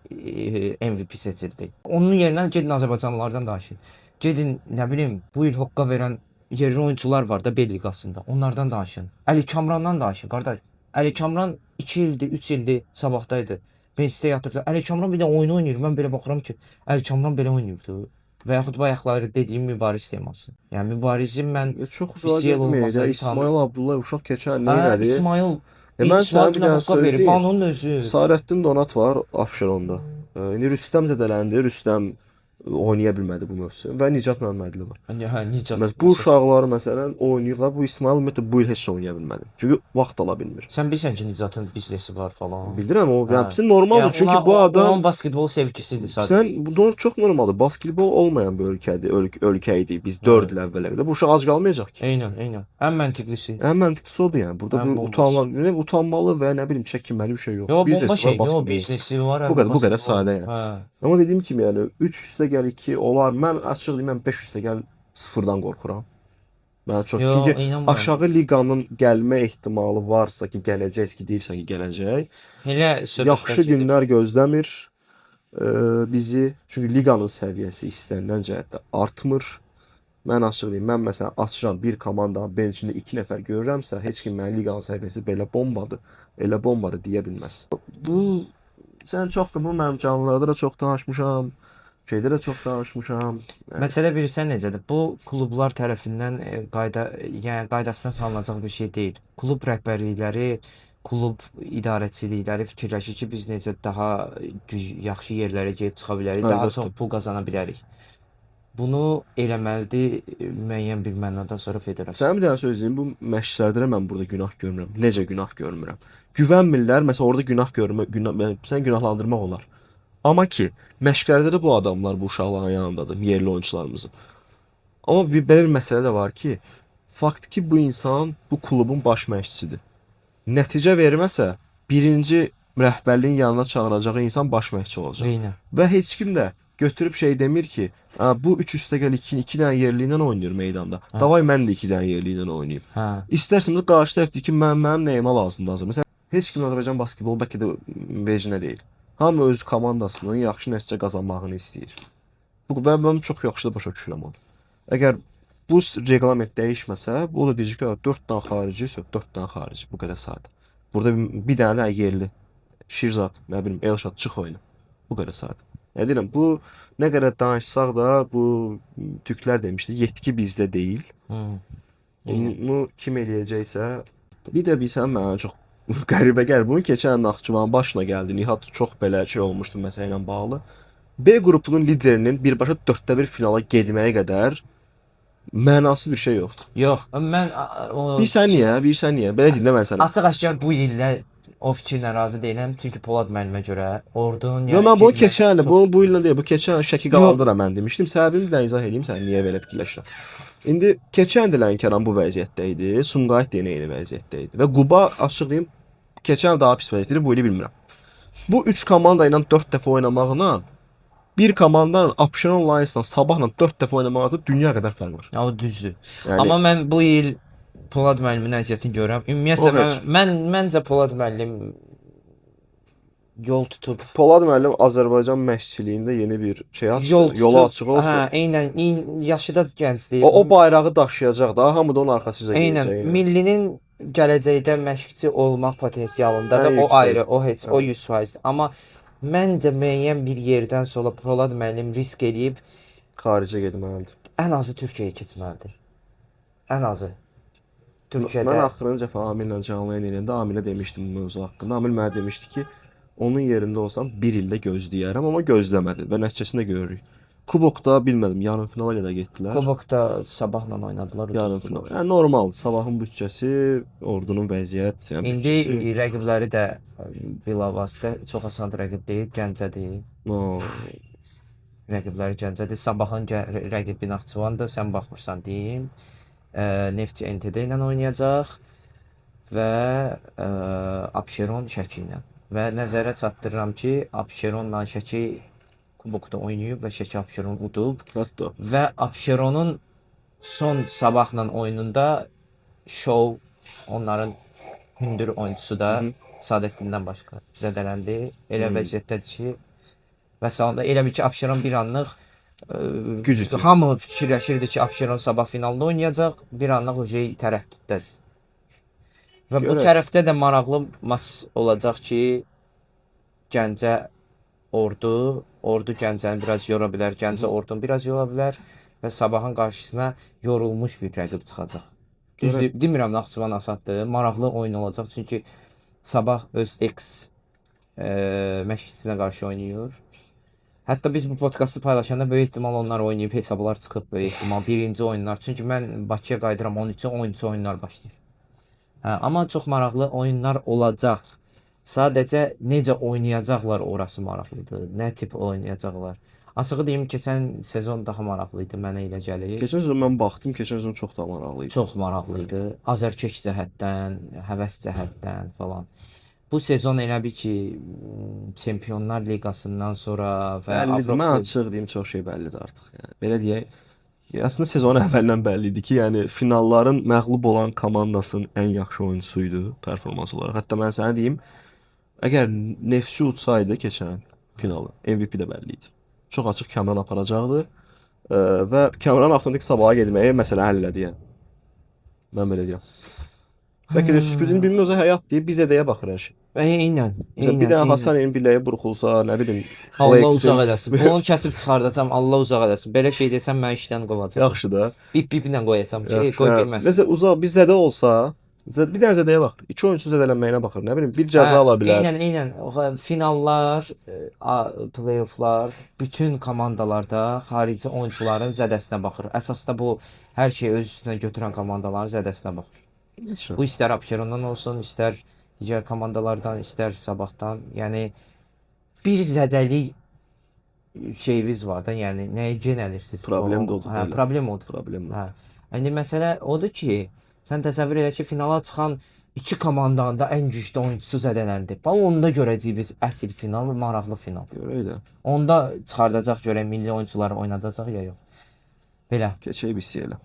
MVP seçildi. Onun yerinə gedin Azərbaycanlılardan danışın. Gedin, nə bilim, bu il hoqqa verən yerli oyunçular var da B liqasında. Onlardan danışın. Əli Kamrandan danışın, qardaş. Əli Kamran 2 ildir, 3 ildir Sabahdaydı. Benchdə yatırdı. Əli Kamran bir də oyun oynayır. Mən belə baxıram ki, Əli Kamran belə oynayırdı. Və yaxud bayaqları dediyim Mübariz teması. Yəni Mübarizin mən Çox uzağa bir yıl olmasa getməyəcək. imtahan- İsmail Abdullah uşaq keçən nə elədi? İsmail Mən sənə bir dənə söz deyim. Banonun özü. Sarəddin Donat var Abşeronda. İndi Rüstəm zədələndi. Rüstəm oynaya bilmədi bu mövsüm və Nicat Məmmədli var. Hə, Nicat. Məsələn, bu uşaqlar məsələn oynayırlar. Bu İsmail ümumiyyətlə bu il heç nə oynaya bilmədi. Çünki vaxt ala bilmir. Sən bilirsən ki, Nicatın biznesi var falan. Bilirəm o, Hə. yəni bizim normaldır. Yəni Çünki ona- bu adam onun basketbol sevgisidir sadəcə. sən bu doğru çox normaldır. Basketbol olmayan bir ölkədir, ölkə idi. Biz 4 il əvvəllərdə bu uşaq ac qalmayacaq ki. Eynən. Ən məntiqlisi. Ən məntiqlisi odur yəni. Burada Ən bu bombası. utanmalı və nə bilim çəkinməli bir şey yox. Yo, bomba Biznesi şey, yo, basketbol. biznesi var. Bu qədər basketbol. sadə yəni. Hə. Amma dediyim kimi yəni 3 üstə gəl 2 olar. Mən açıq deyim, mən 5 üstə gəl 0-dan qorxuram. Mən çox Yo, çünki inanmıram. aşağı liqanın gəlmə ehtimalı varsa ki, gələcək ki, deyirsən ki, gələcək. Elə söhbətlər Yaxşı gedir. günlər gözləmir bizi. Çünki liqanın səviyyəsi istənilən cəhətdə artmır. Mən açıq deyim, mən məsələn açıram bir komandanın benchində 2 nəfər görürəmsə, heç kim mənə liqanın səviyyəsi belə bombadır, elə bombadır deyə bilməz. Bu sən çox da bu mənim canlılarda da çox danışmışam. Şeydə də çox danışmışam. Məsələ bilirsən necədir? Bu klublar tərəfindən yəni qaydasına salınacaq bir şey deyil. Klub rəhbərlikləri, klub idarəçilikləri fikirləşir ki, biz necə daha yaxşı yerlərə gedib çıxa bilərik, daha Əlbəttə. çox pul qazana bilərik. Bunu eləməlidir müəyyən bir mənadan sonra federasiya. Sənə bir dənə söz deyim, bu məşqçilərdə də mən burada günah görmürəm. Necə günah görmürəm? Güvənmirlər, məsələn orada günah sən günahlandırmaq olar. Amma ki, məşqlərdə də bu adamlar bu uşaqların yanındadır, yerli oyunçularımızın. Amma belə bir məsələ də var ki, fakt ki bu insan bu klubun baş məşqçisidir. Nəticə verməsə, birinci rəhbərliyin yanına çağıracağı insan baş məşqçi olacaq. Eynən. Və heç kim də götürüb şey demir ki, bu 3 üstə gəl 2 dənə yerliylə oynayır meydanda. Davay mən də 2 dənə yerliylə oynayım. Hə. İstərsiniz qarşı tərəf deyir ki, mənim nəyimə lazımdır. Məsələn, heç kim Azərbaycan basketbolu bəlkə də vecnə deyil. Hamı öz komandasının yaxşı nəticə qazanmağını istəyir. Bu və mən çox yaxşı da başa düşürəm onu. Əgər bu reqlament dəyişməsə, bu da deyəcək ki, 4 dənə xarici, 4 dənə xarici. Bu qədər sadə. Burada bir dənə də yerli. Şirzad, nə bilim, Elşad çıx oyna. Bu qədər sadə. Nə deyirəm, bu nə qədər danışsaq da bu türklər demişdi, yetki bizdə deyil. Bunu kim eləyəcəksə, bir də bilsən mənə çox qəribə gəlir. Bunun keçən Naxçıvanın başına gəldi. Nihat çox belə şey olmuşdu məsələ ilə bağlı. B qrupunun liderinin birbaşa 4-1 finala getməyə qədər mənasız bir şey yoxdur. Yox, mən Bilirsən niyə? Belə deyim də mən sənə. açıq-aşkar bu illə o fikirlə razı deyiləm. Çünki Polad müəllimə görə ordunun Yo, mən bunu keçən il, bu illə deyil, bu keçən Şəki qalanda da mən demişdim. Səbəbini də izah edeyim sən niyə belə fikirləşirəm. İndi keçən il Lənkəran bu vəziyyətdə idi, Sumqayıt da eyni vəziyyətdə idi və Quba açıq deyim, keçən il daha pis vəziyyətdə idi, bu ili bilmirəm. Bu 3 komanda ilə 4 dəfə oynamaqla bir komandanın Abşeron Lions'la sabahla 4 dəfə oynamaq arasında dünya qədər fərq var. Ya, o düzdür. Yəni- Amma mən bu il Polad müəllimin əziyyətini görürəm. Ümumiyyətlə O heç. məncə Polad müəllim yol tutub Polad müəllim Azərbaycan məşqçiliyində yeni bir şey açdı, yolu açıq olsun. Hə, eynən yaşı da gəncdir. O bayrağı daşıyacaq da, hamı da onun arxasınca Eynən gedəcək. millinin gələcəkdə məşqçi olmaq potensialında da Ən o yüksək. ayrı, o heç, o 100%. Amma məncə müəyyən bir yerdən sonra Polad müəllim risk eləyib Xaricə getməlidir. ən azı Türkiyəyə keçməlidir. Ən azı. Mən Türkiyədə axırıncı dəfə Amillə canlı yayın eləyəndə Amilə demişdim bu mövzu haqqında. Amil mənə demişdi ki, onun yerində olsam 1 ildə gözləyərəm, amma gözləmədi və nəticəsində görürük. Kubokda bilmədim, yarım finala qədər getdilər. Kubokda Sabahla oynadılar, Yarım final. uduzdular. Yəni normal, Sabahın büdcəsi, Ordunun vəziyyət, yəni İndi büdcəsi. rəqibləri də bilavasitə çox asan rəqib deyil, Gəncədir. O, Rəqibləri Gəncədir. Sabahın rəqibi Naxçıvandır, sən baxmırsan deyim. Neftçi NTD ilə oynayacaq və Abşeron Şəki ilə. Və nəzərə çatdırıram ki, Abşeronla Şəki kubokda oynayıb və Şəki Abşeron udub hətta və Abşeronun son Sabahla oyununda Şov, onların hündür oyunçusu da Sadətdindən başqa zədələndi. Elə vəziyyətdədir ki, və salonda elə bir ki, Abşeron bir anlıq güc itir. hamı fikirləşirdi ki, Abşeron sabah finalda oynayacaq, bir anlıq o şey tərəddüddədir. Və bu Görək. tərəfdə də maraqlı maç olacaq ki, Gəncə Ordu, Ordu Gəncəni biraz yora bilər, Gəncə Ordunu biraz yora bilər və Sabahın qarşısına yorulmuş bir rəqib çıxacaq. Düzdür, demirəm Naxçıvan asaddır, maraqlı oyun olacaq çünki Sabah öz ex məşqçisinə qarşı oynayır. Hətta biz bu podkastı paylaşanda böyük ehtimal onlar oynayıb hesablar çıxıb böyük ehtimal birinci oyunlar. Çünki mən Bakıya qayıdıram 13-cü oyunlar başlayır. Hə, amma çox maraqlı oyunlar olacaq. Sadəcə necə oynayacaqlar orası maraqlıdır. Nə tip oynayacaqlar. Açığı deyim, keçən sezon daha maraqlı idi, mənə elə gəlir. Keçən sezon mən baxdım, keçən sezon çox da maraqlı idi. Çox maraqlı idi. Azərkeş cəhətdən, həvəs cəhətdən falan. Bu sezon elə bir ki, Çempionlar Liqasından sonra və Bəllidir, mən Avropa açıq deyim, çox şey bəllidir artıq. Yəni belə deyək, əslində sezon əvvəlindən bəlli idi ki, yəni finalların məğlub olan komandasının ən yaxşı oyunçusu idi performans olaraq. Hətta mən sənə deyim, əgər Neftçi utsaydı keçən finalı, MVP də bəlli idi. Çox açıq Kəmran aparacaqdı və Kəmran avtomatik sabaha getməyi məsələ həll elədi yəni. Mən belə deyirəm. Bəlkə də sürprizin birinin özü həyat deyib biz edəyə baxır hər şey. Eynən, Məsələn, bir dənə Hasanın biləyi burxulsa, nə bilim, Allah Flex'in- uzaq eləsin. Onu kəsib çıxardacam, Allah uzaq eləsin. Belə şey desəm mən işdən qovacam. Yaxşı da. Bip-biplə qoyacam ki, Yaxşı, qoy hə. bilməsin. Məsələn, uzaq bir zədə olsa, bir dənə zədəyə baxır. İki oyunçu zədələnməyinə baxır. Nə bilim, bir cəza ala bilər. Eynən. Finallar, play-offlar, bütün komandalarda xarici oyunçuların zədəsinə baxır. Əsasda bu hər şeyi öz üstünə götürən komandaların zədəsinə baxır. Bu istər Abşerondan olsun, istər digər komandalardan, istər Sabahdan. Yəni bir zədəlik şeyimiz var da, yəni nəyə genəlirsiniz? Problem də odur, Hə, elə. problem odur. Problem. Hə. İndi məsələ odur ki, sən təsəvvür elə ki, finala çıxan iki komandanın da ən güclü oyunçusu zədələndi. Bax onda görəcəyik biz əsl final, maraqlı final. Görək də. Onda çıxardacaq görək milli oyunçuları oynadacaq ya yox. Belə. Keçək bir şeylə.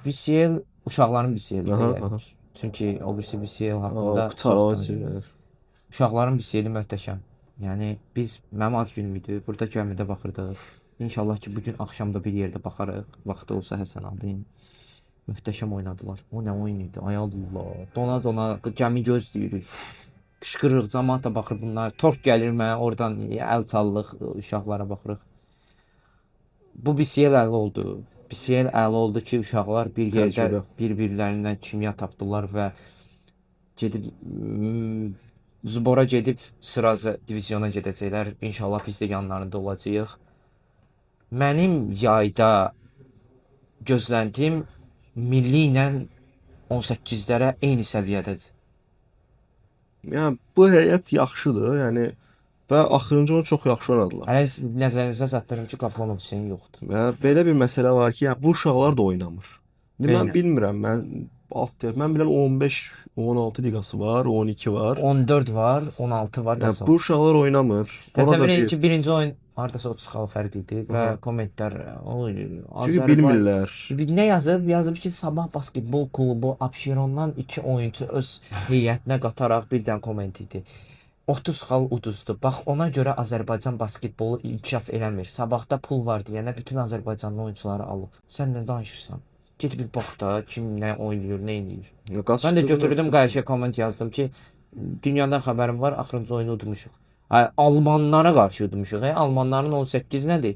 BCL uşaqların BCL-i. Aha, aha. Çünki o birisi BCL haqqında çox Qutaraq. danışır. Uşaqların BCL-i möhtəşəm. Yəni biz mənim ad günüm idi. Burada gəmidə baxırdıq. İnşallah ki bu gün axşam da bir yerdə baxarıq. Vaxtı olsa Həsən abim. Möhtəşəm oynadılar. O nə oyun idi? Ay Allah. Dona gəmi gözləyirik. Qışqırırıq, cəmaət də baxır bunlar. Tork gəlir mənə, oradan əl çalırıq, uşaqlara baxırıq. Bu BCL əli oldu. BCL əli oldu ki, uşaqlar bir yerdə Təcrübə. bir-birlərindən kimya tapdılar və gedib Zbora gedib sırazı divizyona gedəcəklər. İnşallah biz də yanlarında olacağıq. Mənim yayda gözləntim milli ilə 18-lərə eyni səviyyədədir. Yəni bu heyət yaxşıdır, yəni və axırıncı onu çox yaxşı oynadılar. Hələ nəzərinizə çatdırım ki, Qaflanov Hüseyn yoxdur. Və belə bir məsələ var ki, yəni bu uşaqlar da oynamır. İndi mən Eynən. bilmirəm, mən bilən 15, 16 liqası var, 12 var. 14 var, 16 var. Yəni bu uşaqlar oynamır. Təsəvvür Orada edin bir- ki, birinci oyun hardasa 30 xal fərq idi və Aha. kommentlər Çünki bilmirlər. Nə yazıb? Yazıb ki, Sabah basketbol klubu Abşerondan 2 oyunçu öz heyətinə qataraq bir dənə komment idi. 30 xal uduzdu. Bax ona görə Azərbaycan basketbolu inkişaf eləmir. Sabahda pul var deyənə bütün Azərbaycanlı oyunçuları alıb. Sən nə danışırsan? Get bir bax da kim nə oynayır, nə edir. Mən də götürdüm qarşıya komment yazdım ki, dünyadan xəbərim var, axırıncı oyunu udmuşuq. Almanlara qarşı udmuşuq. Almanların 18 nədir?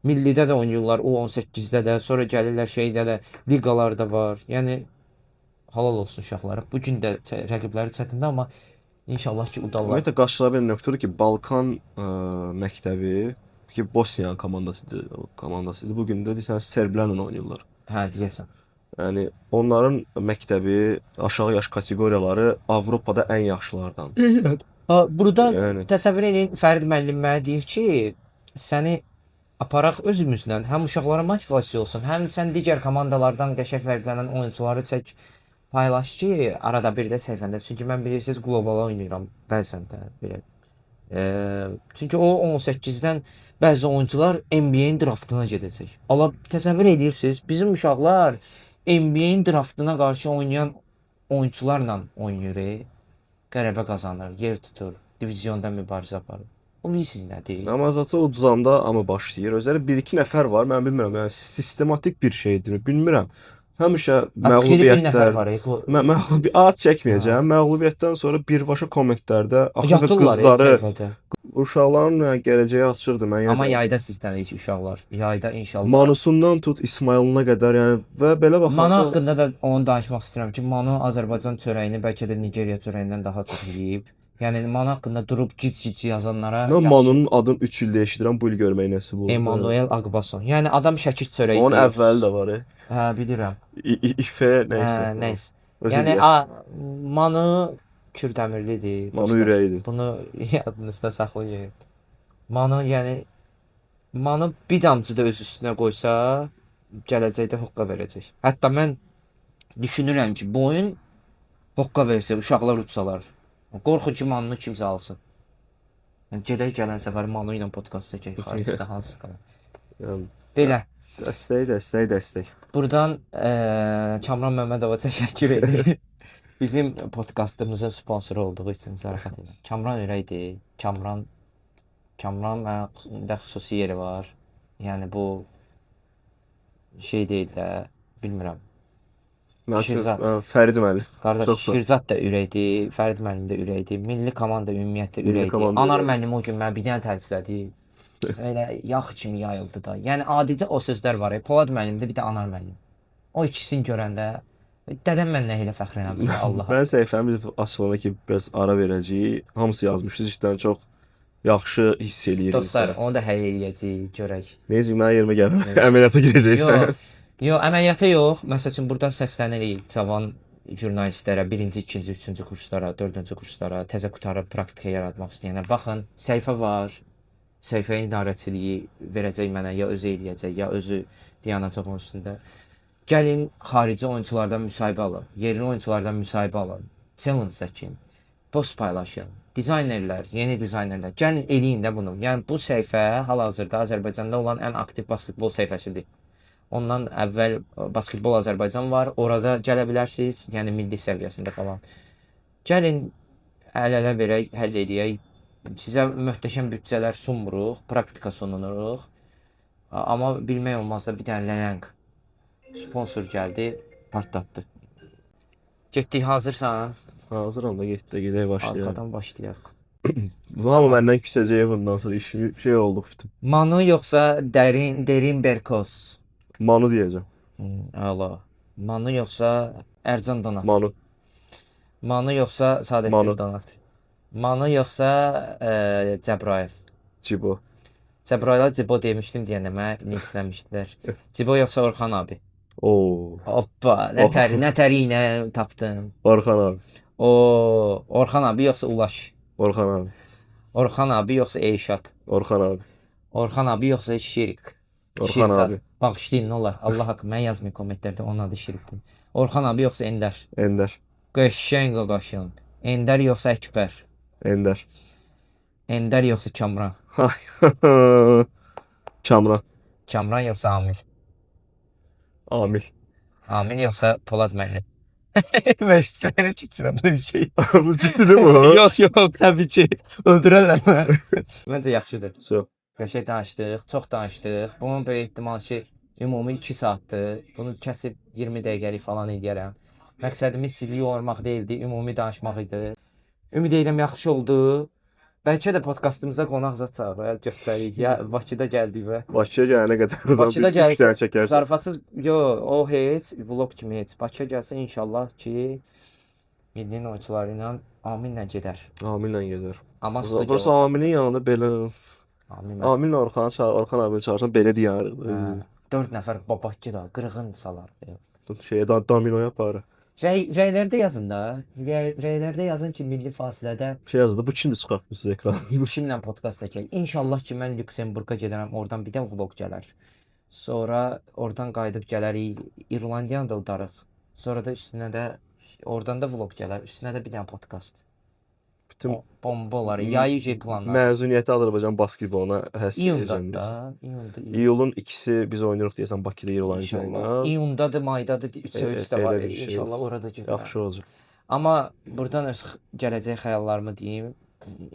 Millidə də oynayırlar, o 18-də də, sonra gəlirlər şeydə də, liqalarda var. Yəni halal olsun uşaqlara. Bu gün də rəqibləri çətindir, amma İnşallah ki udarlar. Ümumiyyətlə qarşılayan bir nöqtədir ki, Balkan məktəbi ki, Bosniya komandasıdır. Bu gün də desən serblərlə oynayırlar. Hə, deyəsən. Yəni onların məktəbi, aşağı yaş kateqoriyaları Avropada ən yaxşılardan. Burada Yəni təsəvvür edin, Fərid müəllim mənə deyir ki, səni aparaq özümüzlə, həm uşaqlara motivasiya olsun, həm sən digər komandalardan qəşəng fərqlənən oyunçuları çək, paylaş ki, arada bir də səhifəndə. Çünki mən bilirsiniz qlobal oynayıram bəzən də belə. Çünki o 18-dən bəzi oyuncular NBA-in draftına gedəcək. Allah təsəvvür edirsiniz, bizim uşaqlar NBA-in draftına qarşı oynayan oyuncularla oynayır. Qələbə qazanır, yer tutur, divizionda mübarizə aparır. O bilirsiniz nədir? amma zaten o düzanda amma başlayır. Özləri 1-2 nəfər var, mən bilmirəm, yəni sistematik bir şeydir, bilmirəm. Həmişə Askeri bir nəfər məğlubiyyətlər var. Məğlubiyyət çəkməyəcəm. Məğlubiyyətdən sonra birbaşa kommentlərdə axı Yatırlar qızları, səhifədə. uşaqların yəni, gələcəyi açıqdır. Mən Amma yəni yayda sizdən uşaqlar. Yayda inşallah. Manusundan tut İsmailına qədər yəni və belə Manu baxanda haqqında da onu danışmaq istəyirəm ki, Manu Azərbaycan çörəyini bəlkə də Nigeriya çörəyindən daha çox yeyib. Yəni Manu haqqında durub gic-gic yazanlara mən Manunun adını 3 ildə eşidirəm, bu il görmək nəsib oldu. Emanuel Agbason. Yəni adam şəkil çörəyi Onun yeyir. əvvəli də var. Hə, bilirəm. İfe nəysə. Hə, nəysə. Özü Yəni deyək. Manu Kürdəmirlidir. Manu dostlar. ürəyidir. Bunu yadınızda saxlayın. Manu yəni Manu bir damcı da öz üstünə qoysa, gələcəkdə hoqqa verəcək. Hətta mən düşünürəm ki, bu oyun hoqqa versə, uşaqlar utsalar. Qorxu ki, Manunu kimsə alsın. Yəni gedək gələn səfər Manu ilə podkast çəkək xaricdə hansı kanal. Yəni, Belə. dəstək. Buradan Kamran Məmmədova təşəkkür edirəm. Bizim podkastımızın sponsoru olduğu üçün zarafat edirəm. Kamran ürəkdir. Kamran da xüsusi yeri var. Yəni bu şey deyil də, bilmirəm. Şirzad. Fərid müəllim. Qardaş, Çox sağ ol. Şirzad da ürəkdir, Fərid müəllim də ürəkdir, milli komanda ümumiyyətlə Milli ürəkdir. komanda Anar ürəkdir. müəllim o gün mənə bir dənə təriflədi. Elə yax kimi yayıldı da. Yəni adicə o sözlər var. Polad müəllim də bir də Anar müəllim. O ikisini görəndə dədəm mən nə ilə fəxrlənəm Allaha. Mən səhifəmi açılana ki, biraz ara verəcəyik. Hamısı yazmışdı, cidden çox yaxşı hiss eləyir. Dostlar, insan. onu da həll eləyəcəyik, görək. Necə mən yerimə gələm, əməliyyata girəcəksən. Yox, əməliyyata yox. Məsəl üçün buradan səslənirik cavan jurnalistlərə, 1-ci, 2-ci, 3-cü kurslara, 4-cü kurslara, təzə qutarıb praktika yaratmaq istəyənlər. Baxın, səhifə var. Səhifə idarəçiliyi verəcək mənə, ya özü eləyəcək, ya özü dayanacaq onun üstündə. Gəlin xarici oyunçulardan müsahibə alın, yerli oyunçulardan müsahibə alın, challenge çəkin, post paylaşın. Dizaynerlər, yeni dizaynerlər, gəlin eləyin də bunu. Yəni bu səhifə hal-hazırda Azərbaycanda olan ən aktiv basketbol səhifəsidir. Ondan əvvəl Basketbol Azərbaycan var, orada gələ bilərsiniz, yəni milli səviyyəsində falan. Gəlin əl-ələ verək, həll eləyək. Sizə möhtəşəm büdcələr sunmuruq, praktika sunuruq. Amma bilmək olmaz da bir dənə ləyəng sponsor gəldi, partlatdı. Getdik, hazırsan? Hazıram da gedək başlayaq. Arxadan başlayaq. Hamı məndən küsəcəyə bundan sonra iş şey olduq bütün. Manu yoxsa Derin Berkos? Manu deyəcəm. Əla. Manu yoxsa Ercan Donat? Manu. Manu yoxsa Sadəddin Manu. Donat? Manu yoxsa Cəbrayev? Cibo. Cəbrayevə Cibo demişdim deyəndə mənə linçləmişdilər. Cibo yoxsa Orxan abi? Oo. Hoppa, nətəri ilə tapdım. Orxan abi. O Orxan abi yoxsa Ulaş? Orxan abi. Orxan abi yoxsa Eyşat? Orxan abi. Orxan abi yoxsa Şirik? Orxan abi. Bağışlayın, nə olar? Allah haqqı, mən yazmayın kommentlərdə, onun adı Şirikdir. Orxan abi yoxsa Ender? Ender. Qəşəng qaqaşın. Ender yoxsa Əkbər? Ender. Ender yoxsa Kamran? Kamran. Kamran yoxsa Amil? Amil. Amil yoxsa Polad müəllim? Mən istəyirəm keçirəm bir şey. Bu ciddi değil mi o? Yox, təbii ki. Öldürərlər məni. Məncə yaxşıdır. Çox. Qəşəng danışdıq, çox danışdıq. Bunun böyük ehtimal ki, ümumi 2 saatdır. Bunu kəsib 20 dəqiqəlik falan edərəm. Məqsədimiz sizi yormaq deyildi, ümumi danışmaq idi. Ümid edirəm yaxşı oldu. Bəlkə də podkastımıza qonaq zad çağıraq, götürərik. Ya Bakıda gəldik və Bakıya gələnə qədər Bakıda bir üç dənə gəlsə, çəkərsən. zarafatsız, o heç, vlog kimi heç. Bakıya gəlsə inşallah ki, Millinin oyunçuları ilə Aminlə gedər. Amillə gedər. Amma Bursa studiya olacaq. Amilin yanında belə Amin. Amillə Orxanı çağır, Orxan abini çağırsan belə deyərdi. 4 nəfər babakki da qırğın salar. Şeyə domino yapar. Rəylərdə yazın da. Rəylərdə yazın ki, milli fasilədə Şey yazdı, bu kimdir çıxartmış siz ekrana? kimlə podkast çəkək. İnşallah ki, mən Lüksemburqa gedərəm, oradan bir də vlog gələr. Sonra oradan qayıdıb gələrik, İrlandiyanı da udarıq. Sonra da üstünə də oradan da vlog gələr, üstünə də bir dənə podkast. Bütün Bomba olar. Yay planlar. məzuniyyəti Azərbaycan basketboluna həsr İyunda edəcəm. da, iyunda. İyulun ikisi biz oynayırıq deyəsən Bakıda İrlandiya ilə. İnşallah. İyundadır, maydadır, 3 Evet, də elə var. bir şey İnşallah olsun. orada gedərəm. Yaxşı olacaq. Amma buradan öz gələcək xəyallarımı deyim.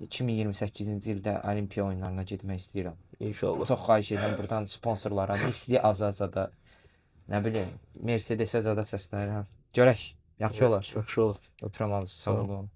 2028-ci ildə Olimpiya oyunlarına getmək istəyirəm. İnşallah. Çox xahiş edirəm buradan sponsorlara, misli az-azada, nə bilim, Mercedes-ə zada səslənirəm. Görək, yaxşı olar. Yaxşı olar. Öpürəm ağzı, sağ olun.